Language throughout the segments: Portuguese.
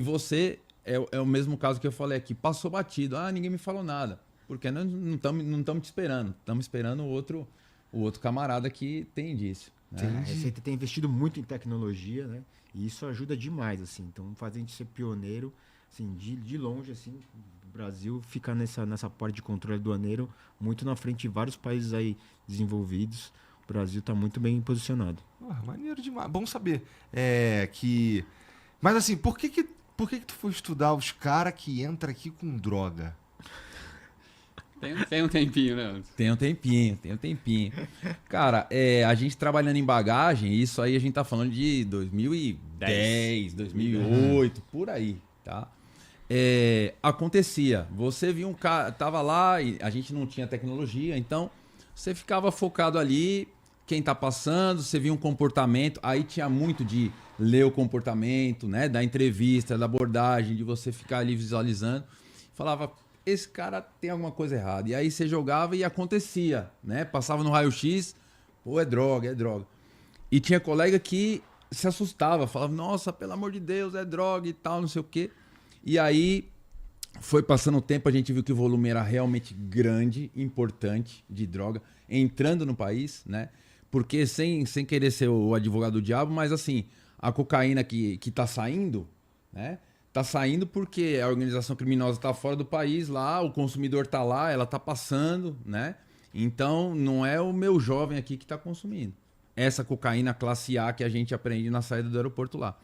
E você é o mesmo caso que eu falei aqui, passou batido, ninguém me falou nada, porque nós não estamos te esperando, estamos esperando o outro camarada que tem disso. A Né? Receita tem investido muito em tecnologia, né? E isso ajuda demais, assim. Então, faz a gente ser pioneiro, assim, de longe, assim. O Brasil fica nessa parte de controle aduaneiro muito na frente de vários países aí desenvolvidos. O Brasil está muito bem posicionado. Maneiro demais. Bom saber. Mas assim, por que tu foi estudar os caras que entram aqui com droga? Tem um tempinho, né? Tem um tempinho. Cara, a gente trabalhando em bagagem, isso aí a gente tá falando de 2010, 2008, por aí, tá? Acontecia, você viu um cara, tava lá e a gente não tinha tecnologia, então você ficava focado ali, quem tá passando, você via um comportamento, aí tinha muito de ler o comportamento, né, da entrevista, da abordagem, de você ficar ali visualizando, falava, esse cara tem alguma coisa errada. E aí você jogava e acontecia, né? Passava no raio-x, pô, é droga. E tinha colega que se assustava, falava, nossa, pelo amor de Deus, é droga e tal, não sei o quê. E aí foi passando o tempo, a gente viu que o volume era realmente grande, importante de droga, entrando no país, né? Porque sem querer ser o advogado do diabo, mas assim, a cocaína que tá saindo, né? Tá saindo porque a organização criminosa tá fora do país lá, o consumidor tá lá, ela tá passando, né? Então não é o meu jovem aqui que tá consumindo. Essa cocaína classe A que a gente aprende na saída do aeroporto lá.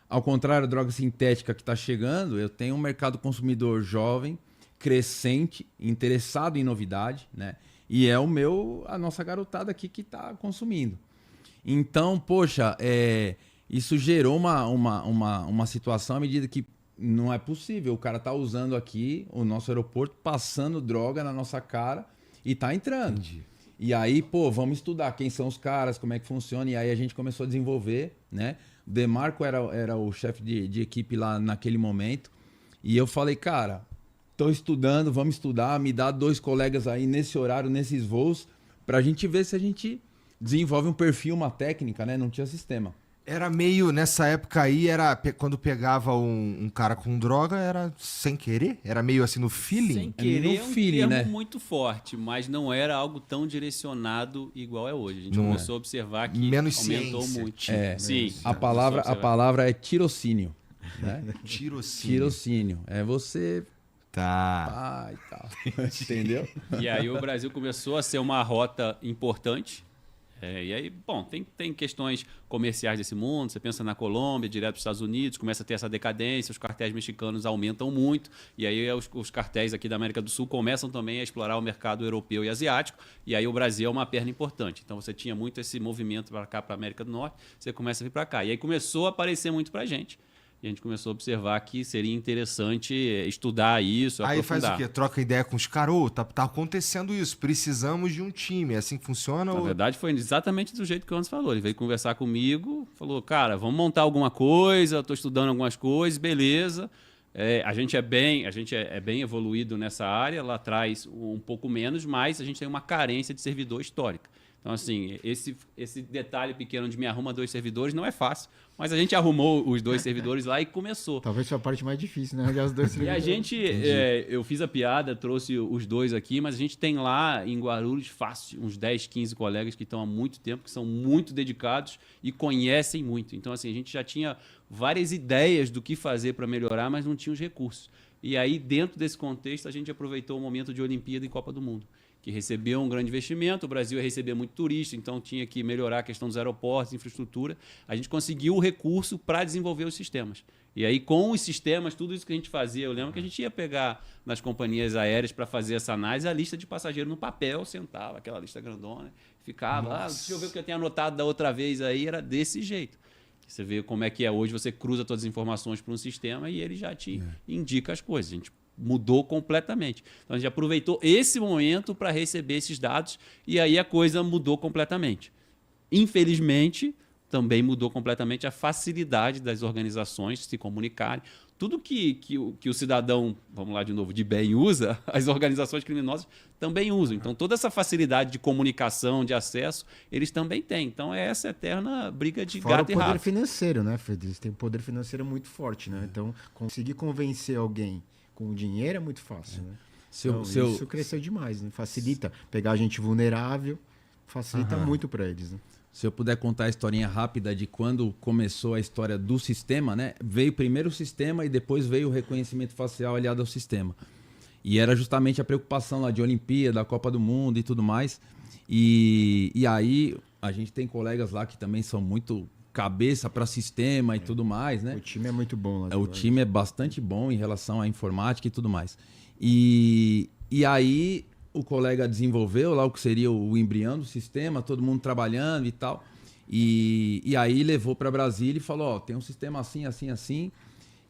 Ao contrário, a droga sintética que tá chegando, eu tenho um mercado consumidor jovem, crescente, interessado em novidade, né? E é a nossa garotada aqui que tá consumindo. Então, poxa, isso gerou uma situação à medida que não é possível. O cara tá usando aqui o nosso aeroporto, passando droga na nossa cara e tá entrando. Entendi. E aí, vamos estudar quem são os caras, como é que funciona. E aí a gente começou a desenvolver, né? O Demarco era o chefe de equipe lá naquele momento. E eu falei, cara, tô estudando, vamos estudar, me dá 2 colegas aí nesse horário, nesses voos, pra gente ver se a gente desenvolve um perfil, uma técnica, né? Não tinha sistema. Era meio, nessa época aí, quando pegava um cara com droga, era sem querer? Era meio assim no feeling? Sem querer no é um feeling, termo né? muito forte, mas não era algo tão direcionado igual é hoje. A gente Não começou a observar que menos aumentou ciência. muito. A Sim, começou palavra observar. é tirocínio, né? Tirocínio. Tirocínio. É você... Tá. e tal. Entendeu? E aí o Brasil começou a ser uma rota importante. E aí, bom, tem questões comerciais desse mundo, você pensa na Colômbia, direto para os Estados Unidos, começa a ter essa decadência, os cartéis mexicanos aumentam muito, e aí os cartéis aqui da América do Sul começam também a explorar o mercado europeu e asiático, e aí o Brasil é uma perna importante. Então você tinha muito esse movimento para cá, para a América do Norte, você começa a vir para cá. E aí começou a aparecer muito para a gente. E a gente começou a observar que seria interessante estudar isso, Aí aprofundar. faz o quê? Troca ideia com os caras. Tá acontecendo isso, precisamos de um time. É assim que funciona? Na verdade, foi exatamente do jeito que o Anderson falou. Ele veio conversar comigo, falou, cara, vamos montar alguma coisa, estou estudando algumas coisas, beleza. A gente é bem evoluído nessa área, lá atrás um pouco menos, mas a gente tem uma carência de servidor histórica. Então, assim, esse detalhe pequeno de me arruma 2 servidores não é fácil, mas a gente arrumou os 2 servidores lá e começou. Talvez seja a parte mais difícil, né? Arranjar os 2 E a gente, eu fiz a piada, trouxe os 2 aqui, mas a gente tem lá em Guarulhos fácil uns 10, 15 colegas que estão há muito tempo, que são muito dedicados e conhecem muito. Então, assim, a gente já tinha várias ideias do que fazer para melhorar, mas não tinha os recursos. E aí, dentro desse contexto, a gente aproveitou o momento de Olimpíada e Copa do Mundo, que recebeu um grande investimento, o Brasil ia receber muito turista, então tinha que melhorar a questão dos aeroportos, infraestrutura. A gente conseguiu o recurso para desenvolver os sistemas. E aí, com os sistemas, tudo isso que a gente fazia, eu lembro que a gente ia pegar nas companhias aéreas para fazer essa análise, a lista de passageiro no papel, sentava, aquela lista grandona, ficava, deixa eu ver o que eu tenho anotado da outra vez aí, era desse jeito. Você vê como é que é hoje, você cruza todas as informações para um sistema e ele já te indica as coisas. A gente mudou completamente. Então, a gente aproveitou esse momento para receber esses dados e aí a coisa mudou completamente. Infelizmente, também mudou completamente a facilidade das organizações se comunicarem. tudo que o cidadão, vamos lá de novo, de bem usa, as organizações criminosas também usam. Então, toda essa facilidade de comunicação, de acesso, eles também têm. Então, é essa eterna briga de Fora gato o e poder rato. financeiro, né, Fred? Eles têm um poder financeiro muito forte, né? Então, conseguir convencer alguém com o dinheiro é muito fácil, né? Então, isso cresceu demais, né? Facilita pegar gente vulnerável, facilita muito para eles, né? Se eu puder contar a historinha rápida de quando começou a história do sistema, né? Veio primeiro o sistema e depois veio o reconhecimento facial aliado ao sistema. E era justamente a preocupação lá de Olimpíada, da Copa do Mundo e tudo mais. E aí a gente tem colegas lá que também são muito cabeça para sistema e tudo mais, né? O time é muito bom lá. O time é bastante bom em relação à informática e tudo mais. E aí o colega desenvolveu lá o que seria o embrião do sistema, todo mundo trabalhando e tal. E aí levou para Brasília e falou, ó, tem um sistema assim, assim, assim,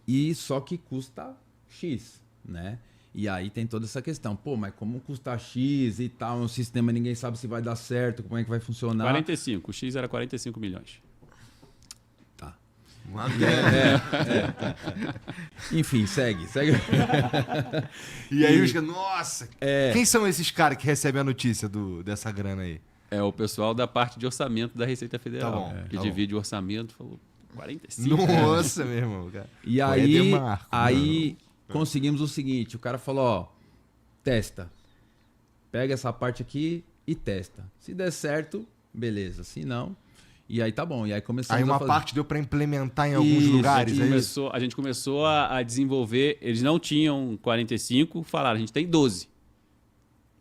e só que custa X, né? E aí tem toda essa questão, pô, mas como custa X e tal, um sistema ninguém sabe se vai dar certo, como é que vai funcionar. 45, o X era 45 milhões. Tá. Uma grana. Enfim, segue. E aí os caras, nossa, quem são esses caras que recebem a notícia dessa grana aí? É o pessoal da parte de orçamento da Receita Federal, Tá bom, que tá divide o orçamento, falou 45. Nossa, meu irmão, cara. E Pô, aí, é Demarco, conseguimos o seguinte, o cara falou, ó, testa. Pega essa parte aqui e testa. Se der certo, beleza. Se não, e aí tá bom. E aí começamos Aí uma a fazer. parte deu pra implementar em alguns Isso, lugares, é isso? A gente começou a desenvolver, eles não tinham 45, falaram, a gente tem 12.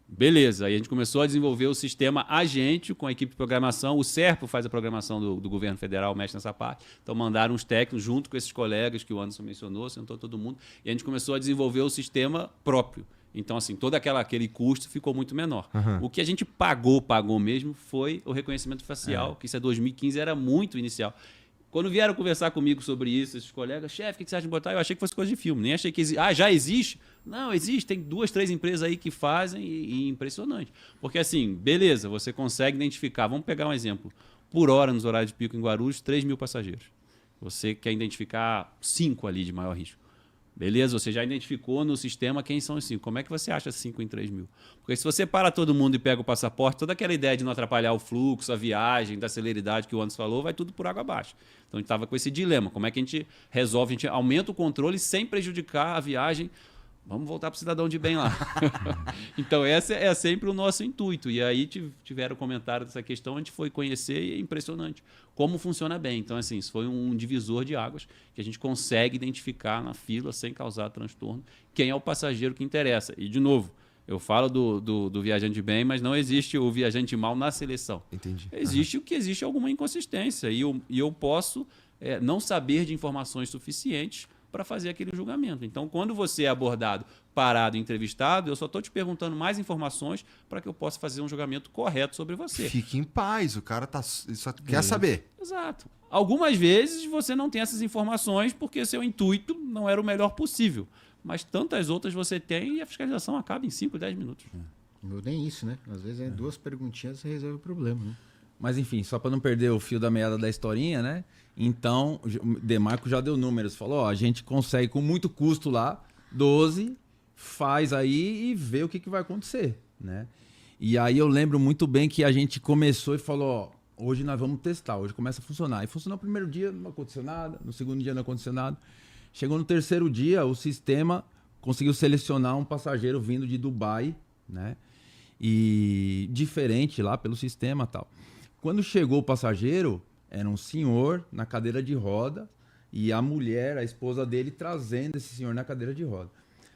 Beleza, aí a gente começou a desenvolver o sistema agente com a equipe de programação. O SERPO faz a programação do governo federal, mexe nessa parte. Então mandaram uns técnicos junto com esses colegas que o Anderson mencionou, sentou todo mundo, e a gente começou a desenvolver o sistema próprio. Então, assim, todo aquele custo ficou muito menor. O que a gente pagou mesmo, foi o reconhecimento facial, que isso é 2015, era muito inicial. Quando vieram conversar comigo sobre isso, esses colegas, chefe, o que você acha de botar? Eu achei que fosse coisa de filme, nem achei que existe. Ah, já existe? Não, existe, tem 2, 3 empresas aí que fazem e impressionante. Porque assim, beleza, você consegue identificar, vamos pegar um exemplo, por hora nos horários de pico em Guarulhos, 3 mil passageiros. Você quer identificar 5 ali de maior risco. Beleza, você já identificou no sistema quem são os 5. Como é que você acha 5 em 3 mil? Porque se você para todo mundo e pega o passaporte, toda aquela ideia de não atrapalhar o fluxo, a viagem, da celeridade que o Anderson falou, vai tudo por água abaixo. Então a gente estava com esse dilema. Como é que a gente resolve? A gente aumenta o controle sem prejudicar a viagem. Vamos voltar para o cidadão de bem lá. Então esse é sempre o nosso intuito. E aí tiveram comentário dessa questão, a gente foi conhecer e é impressionante como funciona bem. Então assim, isso foi um divisor de águas que a gente consegue identificar na fila sem causar transtorno quem é o passageiro que interessa. E de novo, eu falo do viajante de bem, mas não existe o viajante mal na seleção. Entendi. Existe o que existe alguma inconsistência e eu posso não saber de informações suficientes para fazer aquele julgamento. Então, quando você é abordado, parado, entrevistado, eu só estou te perguntando mais informações para que eu possa fazer um julgamento correto sobre você. Fique em paz, o cara só quer saber. Exato. Algumas vezes você não tem essas informações porque seu intuito não era o melhor possível. Mas tantas outras você tem e a fiscalização acaba em 5, 10 minutos. Nem isso, né? Às vezes 2 perguntinhas você resolve o problema, né? Mas enfim, só para não perder o fio da meada da historinha, né? Então, o Demarco já deu números, falou, ó, a gente consegue com muito custo lá, 12, faz aí e vê o que vai acontecer, né? E aí eu lembro muito bem que a gente começou e falou, ó, hoje nós vamos testar, hoje começa a funcionar. E funcionou no primeiro dia, não aconteceu nada, no segundo dia não aconteceu nada. Chegou no terceiro dia, o sistema conseguiu selecionar um passageiro vindo de Dubai, né? E diferente lá pelo sistema e tal. Quando chegou o passageiro, era um senhor na cadeira de roda e a mulher, a esposa dele, trazendo esse senhor na cadeira de roda.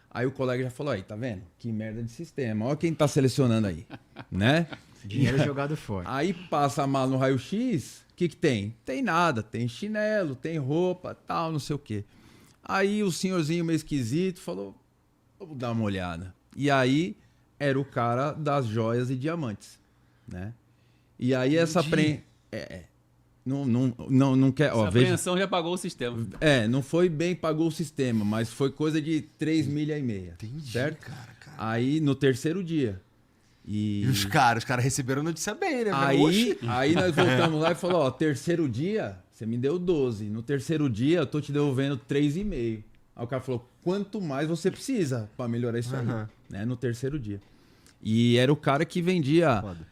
Aí o colega já falou, aí, tá vendo? Que merda de sistema. Olha quem tá selecionando aí, né? Dinheiro jogado fora. Aí passa a mala no raio-x, o que tem? Tem nada, tem chinelo, tem roupa, tal, não sei o quê. Aí o senhorzinho meio esquisito falou, vamos dar uma olhada. E aí era o cara das joias e diamantes, né? E aí essa não quer, ó, essa apreensão já pagou o sistema. não foi bem pagou o sistema, mas foi coisa de 3,5 milhas. Entendi, certo? cara. Aí no terceiro dia. E os caras receberam notícia bem, né? Aí nós voltamos lá e falou, ó, terceiro dia, você me deu 12. No terceiro dia eu tô te devolvendo 3,5. Aí Aí o cara falou, quanto mais você precisa pra melhorar isso aí, Aham. né? No terceiro dia. E era o cara que vendia... Foda.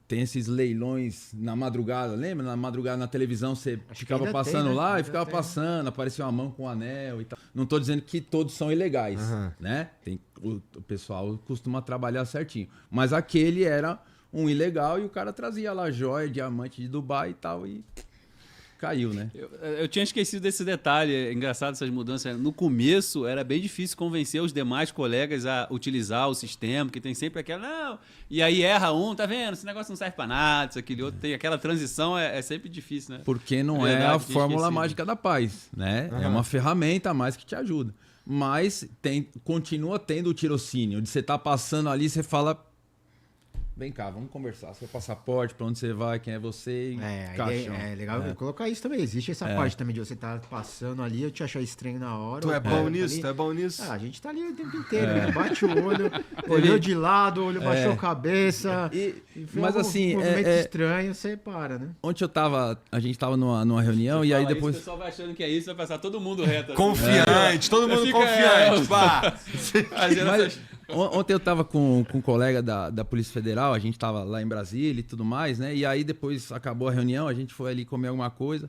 Tem esses leilões na madrugada, lembra? Na madrugada na televisão você Acho que ficava ainda passando tem, né? lá e Ainda ficava tem. passando, aparecia uma mão com um anel e tal. Não tô dizendo que todos são ilegais, Aham. né? O pessoal costuma trabalhar certinho. Mas aquele era um ilegal e o cara trazia lá joia, diamante de Dubai e tal e caiu, né? Eu tinha esquecido desse detalhe, é engraçado essas mudanças. No começo era bem difícil convencer os demais colegas a utilizar o sistema, porque tem sempre aquela, não, e aí erra um, tá vendo? Esse negócio não serve pra nada, isso, aquele outro, tem aquela transição, é sempre difícil, né? Porque não É é verdade, a tinha fórmula esquecido. mágica da paz, né? É Aham. uma ferramenta a mais que te ajuda. Mas continua tendo o tirocínio, de você estar passando ali, você fala, vem cá, vamos conversar. Seu passaporte, pra onde você vai, quem é você, e caixão. É legal colocar isso também. Existe essa parte também de você estar passando ali, eu te achar estranho na hora. Tu é o bom cara nisso? ali. Tu é bom nisso? Ah, a gente tá ali o tempo inteiro, né? Bate o olho, olhou de lado, o olho baixou a cabeça. E- foi mas assim, movimento estranho, você para, né? Ontem a gente tava numa reunião e aí Fala depois... Isso, o pessoal vai achando que é isso, vai passar todo mundo reto. assim. Confiante, todo mundo Fica, confiante. Pá. Fazendo Mas, essas- ontem eu tava com um colega da Polícia Federal, a gente tava lá em Brasília e tudo mais, né? E aí depois acabou a reunião, a gente foi ali comer alguma coisa.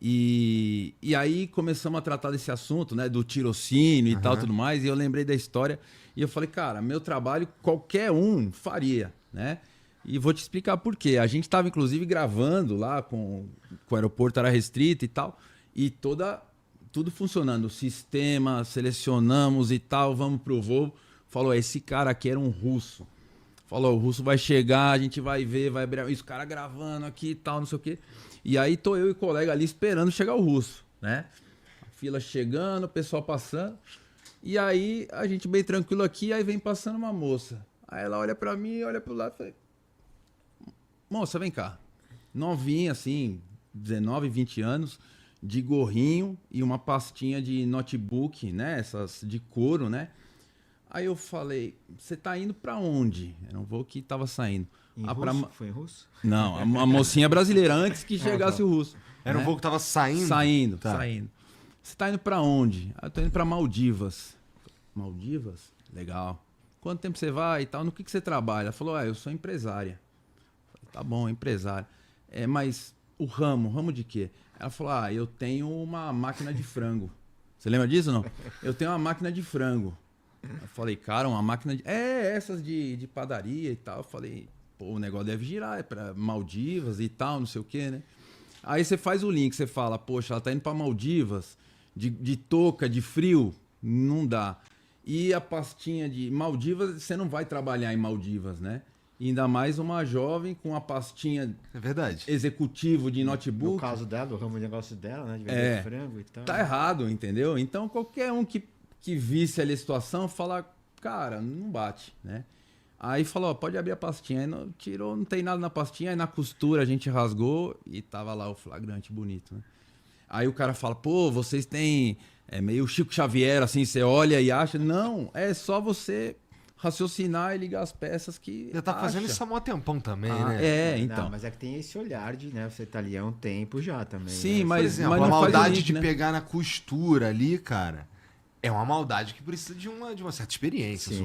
E aí começamos a tratar desse assunto, né? Do tirocínio e tal, tudo mais. E eu lembrei da história. E eu falei, cara, meu trabalho qualquer um faria, né? E vou te explicar por quê. A gente tava, inclusive, gravando lá com o aeroporto era restrito e tal. E tudo funcionando. O sistema, selecionamos e tal, vamos pro voo. Falou, esse cara aqui era um russo. Falou, o russo vai chegar, a gente vai ver, vai abrir. Isso, cara gravando aqui e tal, não sei o quê. E aí tô eu e o colega ali esperando chegar o russo, né? A fila chegando, o pessoal passando. E aí a gente bem tranquilo aqui, aí vem passando uma moça. Aí ela olha pra mim, olha pro lado e fala, moça, vem cá. Novinha, assim, 19, 20 anos, de gorrinho e uma pastinha de notebook, né? Essas de couro, né? Aí eu falei, você tá indo pra onde? Era um voo que tava saindo. Em Pra russo? Foi em russo? Não, a mocinha brasileira, antes que chegasse o russo. Era um né? voo que tava saindo? Saindo, Tá. saindo. Você tá indo pra onde? Ah, eu tô indo pra Maldivas. Maldivas? Legal. Quanto tempo você vai e tal? No que você trabalha? Ela falou, eu sou empresária. Falei, tá bom, empresária. Mas o ramo de quê? Ela falou, eu tenho uma máquina de frango. Você lembra disso ou não? Eu tenho uma máquina de frango. Eu falei, cara, uma máquina de... essas de padaria e tal. Eu falei, pô, o negócio deve girar, é pra Maldivas e tal, não sei o quê, né? Aí você faz o link, você fala, poxa, ela tá indo pra Maldivas, de touca, de frio, não dá. E a pastinha de Maldivas, você não vai trabalhar em Maldivas, né? E ainda mais uma jovem com a pastinha É verdade. executivo de No notebook. caso dela, o ramo de negócio dela, né? De vender É. frango e tal. Tá errado, entendeu? Então qualquer um que visse ali a situação, fala, cara, não bate, né? Aí falou, ó, pode abrir a pastinha. Aí tirou, não tem nada na pastinha. Aí na costura a gente rasgou e tava lá o flagrante bonito, né? Aí o cara fala, pô, vocês têm meio Chico Xavier, assim, você olha e acha. Não, é só você raciocinar e ligar as peças que Já tá fazendo acha. isso há mó tempão também, Ah, né? então. Não, mas é que tem esse olhar de, né? Você tá ali há um tempo já também. Sim, né? Por mas exemplo, não a faz o maldade link, de né? pegar na costura ali, cara, é uma maldade que precisa de uma certa experiência. Sim.